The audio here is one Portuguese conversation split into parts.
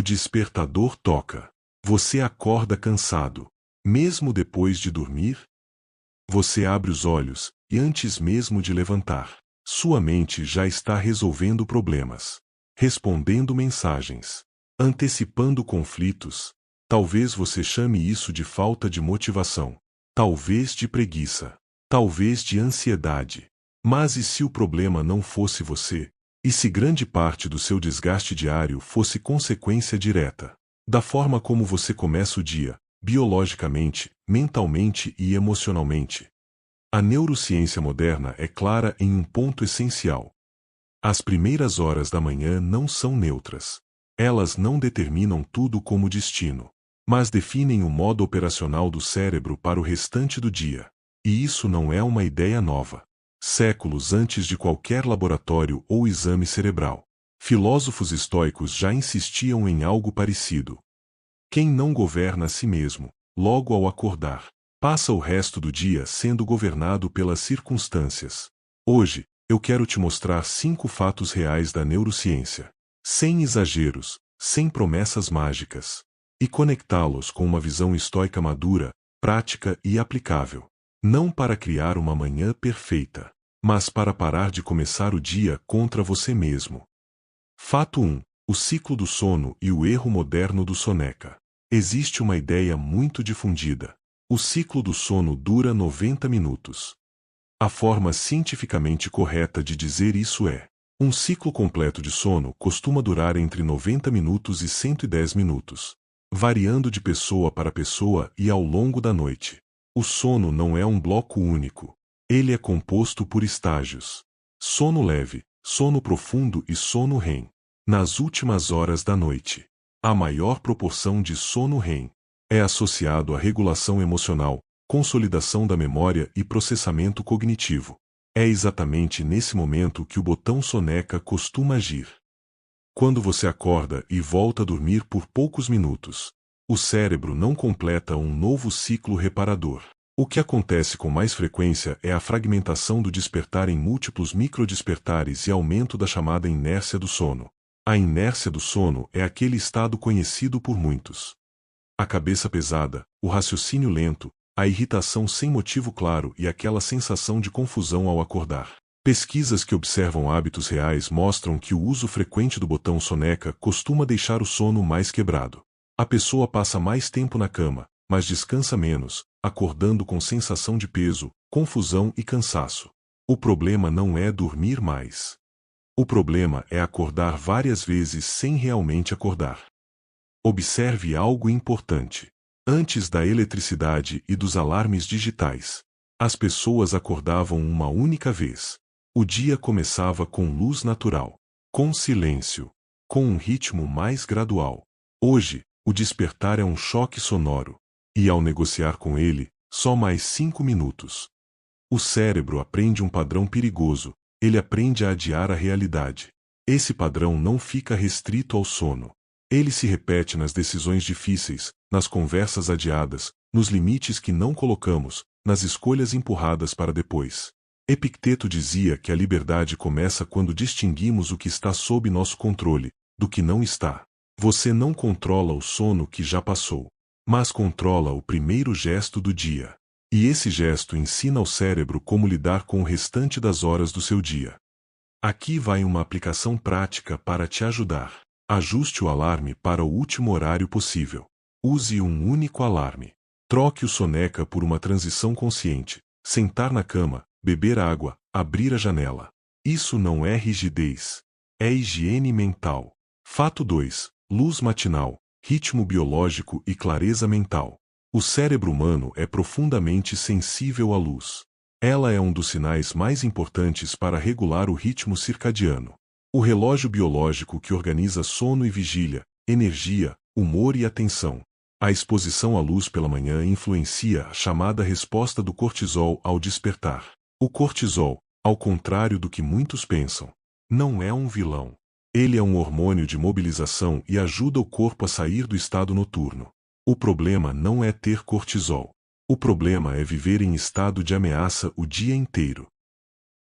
despertador toca. Você acorda cansado. Mesmo depois de dormir? Você abre os olhos, e antes mesmo de levantar, sua mente já está resolvendo problemas, respondendo mensagens, antecipando conflitos. Talvez você chame isso de falta de motivação, talvez de preguiça, talvez de ansiedade. Mas e se o problema não fosse você? E se grande parte do seu desgaste diário fosse consequência direta da forma como você começa o dia, biologicamente, mentalmente e emocionalmente? A neurociência moderna é clara em um ponto essencial. As primeiras horas da manhã não são neutras. Elas não determinam tudo como destino, mas definem o modo operacional do cérebro para o restante do dia. E isso não é uma ideia nova. Séculos antes de qualquer laboratório ou exame cerebral, filósofos estoicos já insistiam em algo parecido. Quem não governa a si mesmo, logo ao acordar, passa o resto do dia sendo governado pelas circunstâncias. Hoje, eu quero te mostrar 5 fatos reais da neurociência, sem exageros, sem promessas mágicas, e conectá-los com uma visão estoica madura, prática e aplicável. Não para criar uma manhã perfeita, mas para parar de começar o dia contra você mesmo. Fato 1. O ciclo do sono e o erro moderno do soneca. Existe uma ideia muito difundida. O ciclo do sono dura 90 minutos. A forma cientificamente correta de dizer isso é: um ciclo completo de sono costuma durar entre 90 minutos e 110 minutos, variando de pessoa para pessoa e ao longo da noite. O sono não é um bloco único. Ele é composto por estágios: sono leve, sono profundo e sono REM. Nas últimas horas da noite, a maior proporção de sono REM é associado à regulação emocional, consolidação da memória e processamento cognitivo. É exatamente nesse momento que o botão soneca costuma agir. Quando você acorda e volta a dormir por poucos minutos, o cérebro não completa um novo ciclo reparador. O que acontece com mais frequência é a fragmentação do despertar em múltiplos microdespertares e aumento da chamada inércia do sono. A inércia do sono é aquele estado conhecido por muitos: a cabeça pesada, o raciocínio lento, a irritação sem motivo claro e aquela sensação de confusão ao acordar. Pesquisas que observam hábitos reais mostram que o uso frequente do botão soneca costuma deixar o sono mais quebrado. A pessoa passa mais tempo na cama, mas descansa menos, acordando com sensação de peso, confusão e cansaço. O problema não é dormir mais. O problema é acordar várias vezes sem realmente acordar. Observe algo importante. Antes da eletricidade e dos alarmes digitais, as pessoas acordavam uma única vez. O dia começava com luz natural, com silêncio, com um ritmo mais gradual. Hoje, o despertar é um choque sonoro, e ao negociar com ele, só mais 5 minutos. O cérebro aprende um padrão perigoso. Ele aprende a adiar a realidade. Esse padrão não fica restrito ao sono. Ele se repete nas decisões difíceis, nas conversas adiadas, nos limites que não colocamos, nas escolhas empurradas para depois. Epicteto dizia que a liberdade começa quando distinguimos o que está sob nosso controle, do que não está. Você não controla o sono que já passou, mas controla o primeiro gesto do dia. E esse gesto ensina ao cérebro como lidar com o restante das horas do seu dia. Aqui vai uma aplicação prática para te ajudar. Ajuste o alarme para o último horário possível. Use um único alarme. Troque o soneca por uma transição consciente. Sentar na cama, beber água, abrir a janela. Isso não é rigidez. É higiene mental. Fato 2. Luz matinal, ritmo biológico e clareza mental. O cérebro humano é profundamente sensível à luz. Ela é um dos sinais mais importantes para regular o ritmo circadiano. O relógio biológico que organiza sono e vigília, energia, humor e atenção. A exposição à luz pela manhã influencia a chamada resposta do cortisol ao despertar. O cortisol, ao contrário do que muitos pensam, não é um vilão. Ele é um hormônio de mobilização e ajuda o corpo a sair do estado noturno. O problema não é ter cortisol. O problema é viver em estado de ameaça o dia inteiro.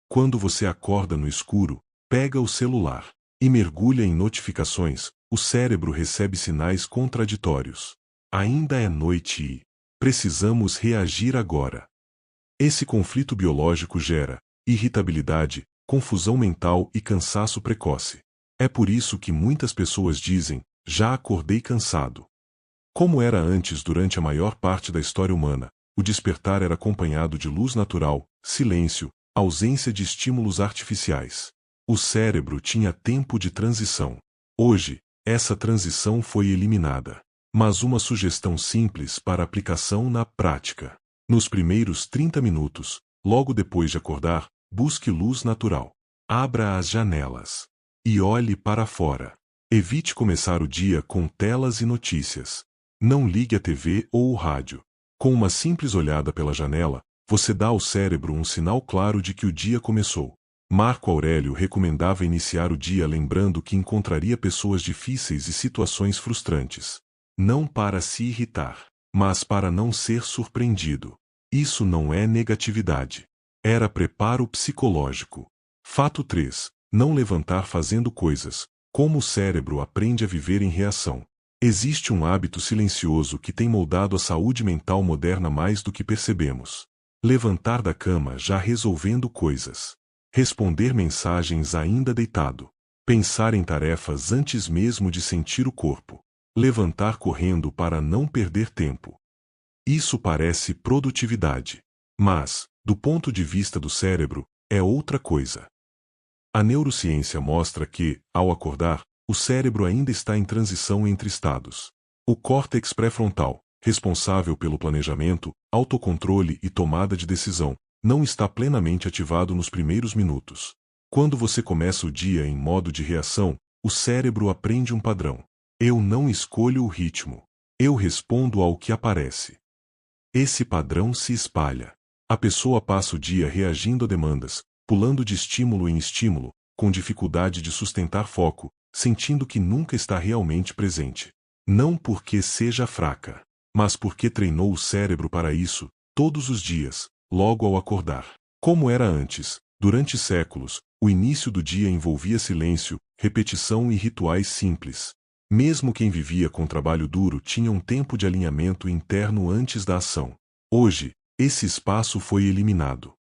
Quando você acorda no escuro, pega o celular. e mergulha em notificações, o cérebro recebe sinais contraditórios. Ainda é noite e precisamos reagir agora. Esse conflito biológico gera irritabilidade, confusão mental e cansaço precoce. É por isso que muitas pessoas dizem: já acordei cansado. Como era antes durante a maior parte da história humana, o despertar era acompanhado de luz natural, silêncio, ausência de estímulos artificiais. O cérebro tinha tempo de transição. Hoje, essa transição foi eliminada. Mas uma sugestão simples para aplicação na prática. Nos primeiros 30 minutos, logo depois de acordar, busque luz natural. Abra as janelas. E olhe para fora. Evite começar o dia com telas e notícias. Não ligue a TV ou o rádio. Com uma simples olhada pela janela, você dá ao cérebro um sinal claro de que o dia começou. Marco Aurélio recomendava iniciar o dia lembrando que encontraria pessoas difíceis e situações frustrantes. Não para se irritar, mas para não ser surpreendido. Isso não é negatividade. Era preparo psicológico. Fato 3. Não levantar fazendo coisas. Como o cérebro aprende a viver em reação. Existe um hábito silencioso que tem moldado a saúde mental moderna mais do que percebemos. Levantar da cama já resolvendo coisas. Responder mensagens ainda deitado. Pensar em tarefas antes mesmo de sentir o corpo. Levantar correndo para não perder tempo. Isso parece produtividade. Mas, do ponto de vista do cérebro, é outra coisa. A neurociência mostra que, ao acordar, o cérebro ainda está em transição entre estados. O córtex pré-frontal, responsável pelo planejamento, autocontrole e tomada de decisão, não está plenamente ativado nos primeiros minutos. Quando você começa o dia em modo de reação, o cérebro aprende um padrão. Eu não escolho o ritmo. Eu respondo ao que aparece. Esse padrão se espalha. A pessoa passa o dia reagindo a demandas, pulando de estímulo em estímulo, com dificuldade de sustentar foco, sentindo que nunca está realmente presente. Não porque seja fraca, mas porque treinou o cérebro para isso, todos os dias, logo ao acordar. Como era antes, durante séculos, o início do dia envolvia silêncio, repetição e rituais simples. Mesmo quem vivia com trabalho duro tinha um tempo de alinhamento interno antes da ação. Hoje, esse espaço foi eliminado.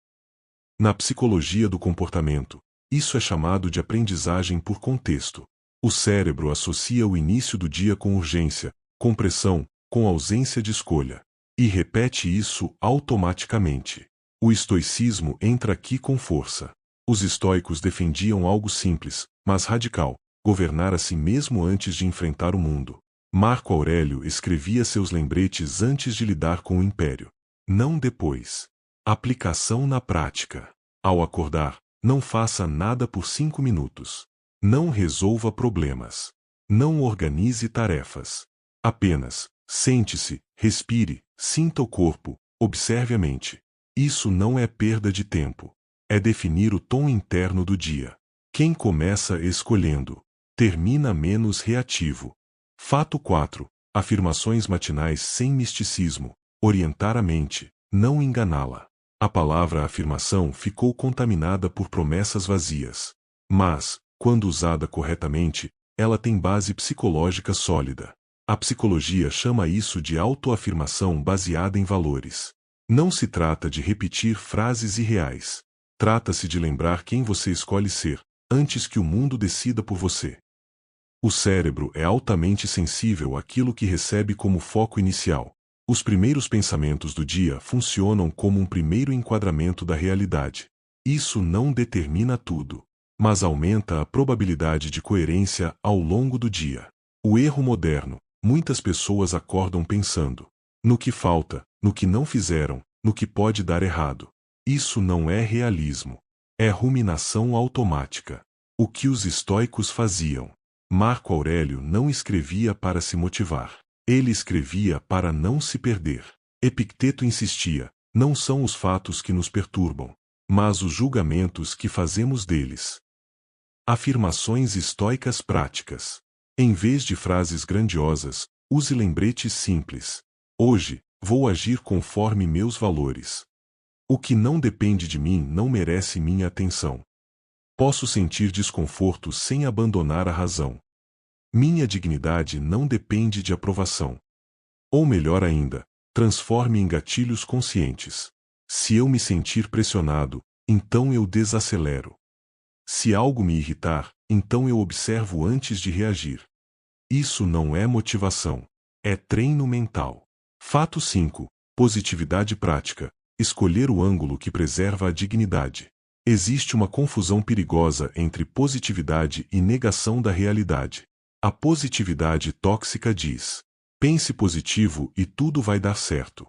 Na psicologia do comportamento, isso é chamado de aprendizagem por contexto. O cérebro associa o início do dia com urgência, com pressão, com ausência de escolha. E repete isso automaticamente. O estoicismo entra aqui com força. Os estoicos defendiam algo simples, mas radical: governar a si mesmo antes de enfrentar o mundo. Marco Aurélio escrevia seus lembretes antes de lidar com o império. Não depois. Aplicação na prática. Ao acordar, não faça nada por 5 minutos. Não resolva problemas. Não organize tarefas. Apenas, sente-se, respire, sinta o corpo, observe a mente. Isso não é perda de tempo. É definir o tom interno do dia. Quem começa escolhendo, termina menos reativo. Fato 4. Afirmações matinais sem misticismo. Orientar a mente, não enganá-la. A palavra afirmação ficou contaminada por promessas vazias. Mas, quando usada corretamente, ela tem base psicológica sólida. A psicologia chama isso de autoafirmação baseada em valores. Não se trata de repetir frases irreais. Trata-se de lembrar quem você escolhe ser, antes que o mundo decida por você. O cérebro é altamente sensível àquilo que recebe como foco inicial. Os primeiros pensamentos do dia funcionam como um primeiro enquadramento da realidade. Isso não determina tudo, mas aumenta a probabilidade de coerência ao longo do dia. O erro moderno: muitas pessoas acordam pensando no que falta, no que não fizeram, no que pode dar errado. Isso não é realismo. É ruminação automática. O que os estoicos faziam? Marco Aurélio não escrevia para se motivar. Ele escrevia para não se perder. Epicteto insistia: não são os fatos que nos perturbam, mas os julgamentos que fazemos deles. Afirmações estoicas práticas. Em vez de frases grandiosas, use lembretes simples. Hoje, vou agir conforme meus valores. O que não depende de mim não merece minha atenção. Posso sentir desconforto sem abandonar a razão. Minha dignidade não depende de aprovação. Ou melhor ainda, transforme em gatilhos conscientes. Se eu me sentir pressionado, então eu desacelero. Se algo me irritar, então eu observo antes de reagir. Isso não é motivação. É treino mental. Fato 5. Positividade prática. Escolher o ângulo que preserva a dignidade. Existe uma confusão perigosa entre positividade e negação da realidade. A positividade tóxica diz: pense positivo e tudo vai dar certo.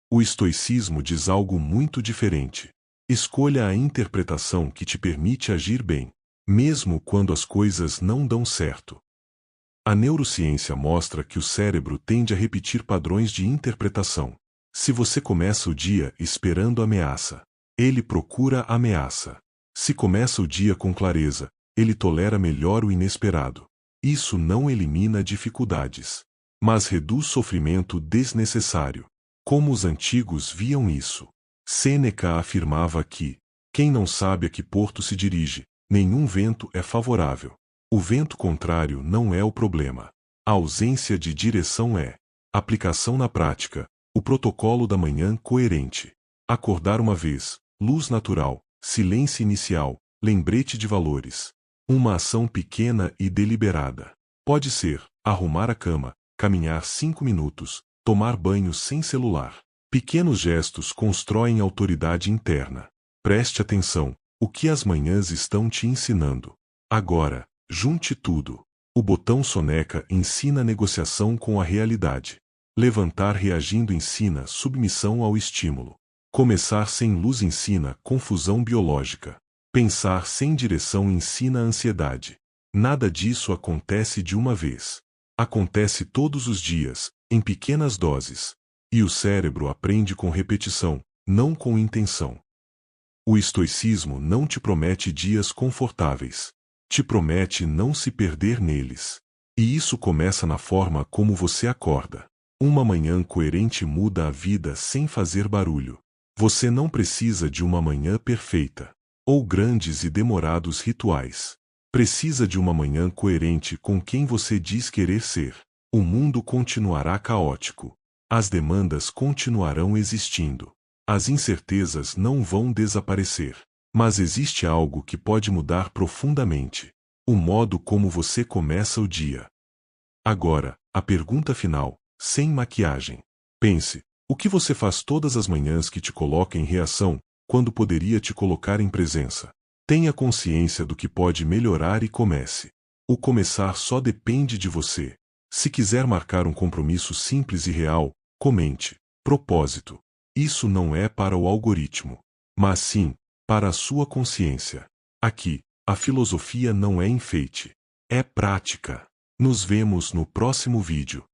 O estoicismo diz algo muito diferente. Escolha a interpretação que te permite agir bem, mesmo quando as coisas não dão certo. A neurociência mostra que o cérebro tende a repetir padrões de interpretação. Se você começa o dia esperando ameaça, ele procura ameaça. Se começa o dia com clareza, ele tolera melhor o inesperado. Isso não elimina dificuldades, mas reduz sofrimento desnecessário. Como os antigos viam isso? Sêneca afirmava que quem não sabe a que porto se dirige, nenhum vento é favorável. O vento contrário não é o problema. A ausência de direção é. Aplicação na prática. O protocolo da manhã coerente. Acordar uma vez. Luz natural. Silêncio inicial. Lembrete de valores. Uma ação pequena e deliberada. Pode ser arrumar a cama, caminhar 5 minutos, tomar banho sem celular. Pequenos gestos constroem autoridade interna. Preste atenção. O que as manhãs estão te ensinando. Agora, junte tudo. O botão soneca ensina negociação com a realidade. Levantar reagindo ensina submissão ao estímulo. Começar sem luz ensina confusão biológica. Pensar sem direção ensina ansiedade. Nada disso acontece de uma vez. Acontece todos os dias, em pequenas doses. E o cérebro aprende com repetição, não com intenção. O estoicismo não te promete dias confortáveis. Te promete não se perder neles. E isso começa na forma como você acorda. Uma manhã coerente muda a vida sem fazer barulho. Você não precisa de uma manhã perfeita, ou grandes e demorados rituais. Precisa de uma manhã coerente com quem você diz querer ser. O mundo continuará caótico. As demandas continuarão existindo. As incertezas não vão desaparecer. Mas existe algo que pode mudar profundamente: o modo como você começa o dia. Agora, a pergunta final, sem maquiagem. Pense, o que você faz todas as manhãs que te coloca em reação, quando poderia te colocar em presença? Tenha consciência do que pode melhorar e comece. O começar só depende de você. Se quiser marcar um compromisso simples e real, comente: propósito. Isso não é para o algoritmo, mas sim para a sua consciência. Aqui, a filosofia não é enfeite, é prática. Nos vemos no próximo vídeo.